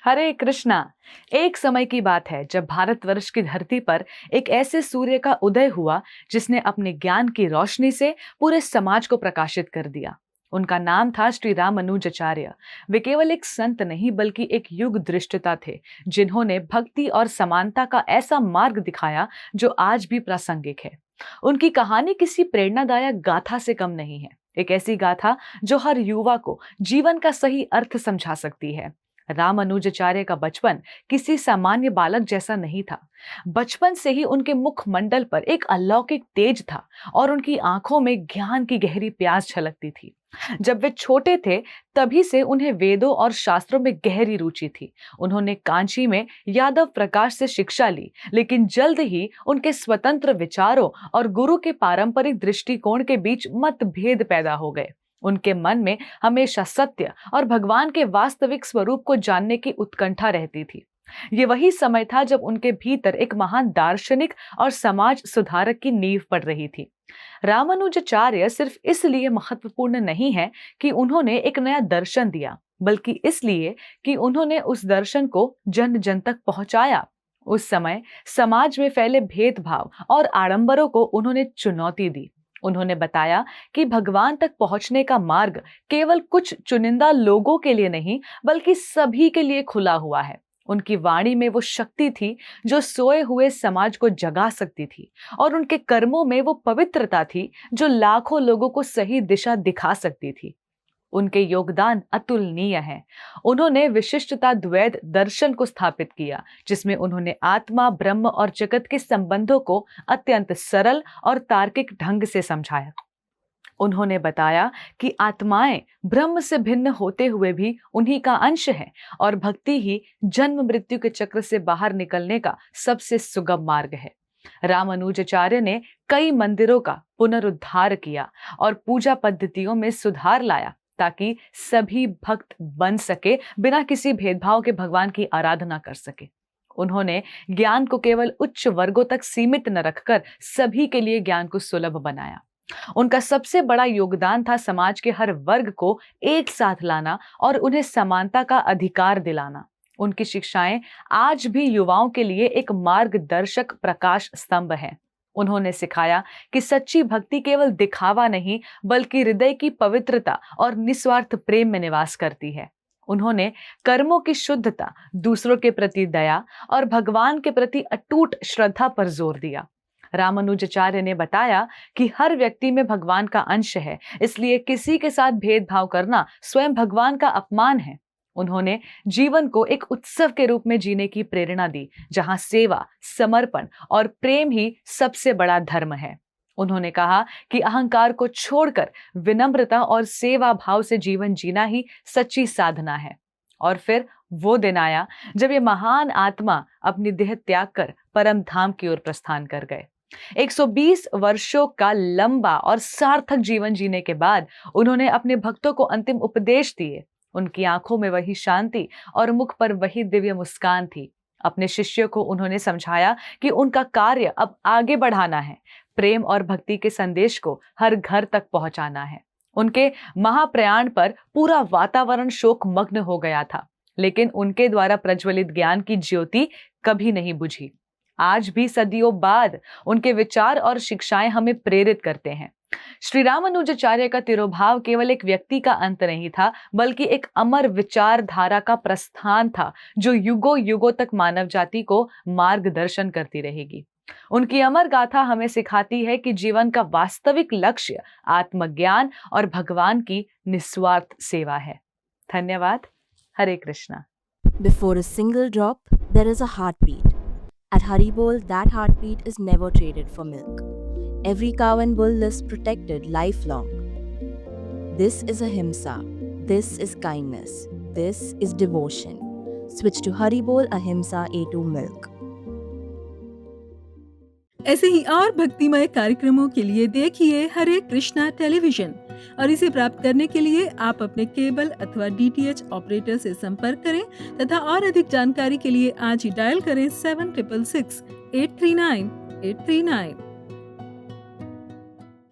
हरे कृष्णा। एक समय की बात है जब भारतवर्ष की धरती पर एक ऐसे सूर्य का उदय हुआ जिसने अपने ज्ञान की रोशनी से पूरे समाज को प्रकाशित कर दिया। उनका नाम था श्री रामानुजाचार्य। वे केवल एक संत नहीं बल्कि एक युग दृष्टा थे, जिन्होंने भक्ति और समानता का ऐसा मार्ग दिखाया जो आज भी प्रासंगिक है। उनकी कहानी किसी प्रेरणादायक गाथा से कम नहीं है, एक ऐसी गाथा जो हर युवा को जीवन का सही अर्थ समझा सकती है। रामानुजाचार्य का बचपन किसी सामान्य बालक जैसा नहीं था। बचपन से ही उनके मुखमंडल पर एक अलौकिक तेज था और उनकी आंखों में ज्ञान की गहरी प्यास छलकती थी। जब वे छोटे थे तभी से उन्हें वेदों और शास्त्रों में गहरी रुचि थी। उन्होंने कांची में यादव प्रकाश से शिक्षा ली, लेकिन जल्द ही उनके स्वतंत्र विचारों और गुरु के पारंपरिक दृष्टिकोण के बीच मतभेद पैदा हो गए। उनके मन में हमेशा सत्य और भगवान के वास्तविक स्वरूप को जानने की उत्कंठा रहती थी। ये वही समय था जब उनके भीतर एक महान दार्शनिक और समाज सुधारक की नींव पड़ रही थी। रामानुजाचार्य सिर्फ इसलिए महत्वपूर्ण नहीं है कि उन्होंने एक नया दर्शन दिया, बल्कि इसलिए कि उन्होंने उस दर्शन को जन जन तक पहुंचाया। उस समय समाज में फैले भेदभाव और आडंबरों को उन्होंने चुनौती दी। उन्होंने बताया कि भगवान तक पहुंचने का मार्ग केवल कुछ चुनिंदा लोगों के लिए नहीं बल्कि सभी के लिए खुला हुआ है। उनकी वाणी में वो शक्ति थी जो सोए हुए समाज को जगा सकती थी, और उनके कर्मों में वो पवित्रता थी जो लाखों लोगों को सही दिशा दिखा सकती थी। उनके योगदान अतुलनीय हैं। उन्होंने विशिष्टता द्वैत दर्शन को स्थापित किया, जिसमें उन्होंने आत्मा, ब्रह्म और जगत के संबंधों को अत्यंत सरल और तार्किक ढंग से समझाया। उन्होंने बताया कि आत्माएं ब्रह्म से भिन्न होते हुए भी उन्हीं का अंश है और भक्ति ही जन्म मृत्यु के चक्र से बाहर निकलने का सबसे सुगम मार्ग है। रामानुजाचार्य ने कई मंदिरों का पुनरुद्धार किया और पूजा पद्धतियों में सुधार लाया ताकि सभी भक्त बन सके, बिना किसी भेदभाव के भगवान की आराधना कर सके। उन्होंने ज्ञान को केवल उच्च वर्गों तक सीमित न रखकर सभी के लिए ज्ञान को सुलभ बनाया। उनका सबसे बड़ा योगदान था समाज के हर वर्ग को एक साथ लाना और उन्हें समानता का अधिकार दिलाना। उनकी शिक्षाएं आज भी युवाओं के लिए एक मार्गदर्शक प्रकाश स्तंभ है। उन्होंने सिखाया कि सच्ची भक्ति केवल दिखावा नहीं बल्कि हृदय की पवित्रता और निस्वार्थ प्रेम में निवास करती है। उन्होंने कर्मों की शुद्धता, दूसरों के प्रति दया और भगवान के प्रति अटूट श्रद्धा पर जोर दिया। रामानुजाचार्य ने बताया कि हर व्यक्ति में भगवान का अंश है, इसलिए किसी के साथ भेदभाव करना स्वयं भगवान का अपमान है। उन्होंने जीवन को एक उत्सव के रूप में जीने की प्रेरणा दी, जहां सेवा, समर्पण और प्रेम ही सबसे बड़ा धर्म है। उन्होंने कहा कि अहंकार को छोड़कर विनम्रता और सेवा भाव से जीवन जीना ही सच्ची साधना है। और फिर वो दिन आया जब ये महान आत्मा अपनी देह त्याग कर परम धाम की ओर प्रस्थान कर गए। 120 वर्षों का लंबा और सार्थक जीवन जीने के बाद उन्होंने अपने भक्तों को अंतिम उपदेश दिए। उनकी आंखों में वही शांति और मुख पर वही दिव्य मुस्कान थी। अपने शिष्यों को उन्होंने समझाया कि उनका कार्य अब आगे बढ़ाना है, प्रेम और भक्ति के संदेश को हर घर तक पहुंचाना है। उनके महाप्रयाण पर पूरा वातावरण शोक मग्न हो गया था, लेकिन उनके द्वारा प्रज्वलित ज्ञान की ज्योति कभी नहीं बुझी। आज भी सदियों बाद उनके विचार और शिक्षाएं हमें प्रेरित करते हैं। श्री रामानुजाचार्य का तिरोभाव केवल एक व्यक्ति का अंत नहीं था, बल्कि एक अमर विचारधारा का प्रस्थान था जो युगों युगों तक मानव जाति को मार्गदर्शन करती रहेगी। उनकी अमर गाथा हमें सिखाती है कि जीवन का वास्तविक लक्ष्य आत्मज्ञान और भगवान की निस्वार्थ सेवा है। धन्यवाद। हरे Krishna. Before a single drop, there is a heartbeat. At Haribol, that heartbeat is never traded for milk. Every cow and bull is protected lifelong. This is ahimsa. This is kindness. This is devotion. Switch to Haribol Ahimsa A2 milk. ऐसे ही और भक्तिमय कार्यक्रमों के लिए देखिए हरे Krishna television, और इसे प्राप्त करने के लिए आप अपने केबल अथवा DTH ऑपरेटर से संपर्क करें तथा और अधिक जानकारी के लिए आज ही डायल करें 7666 839 839।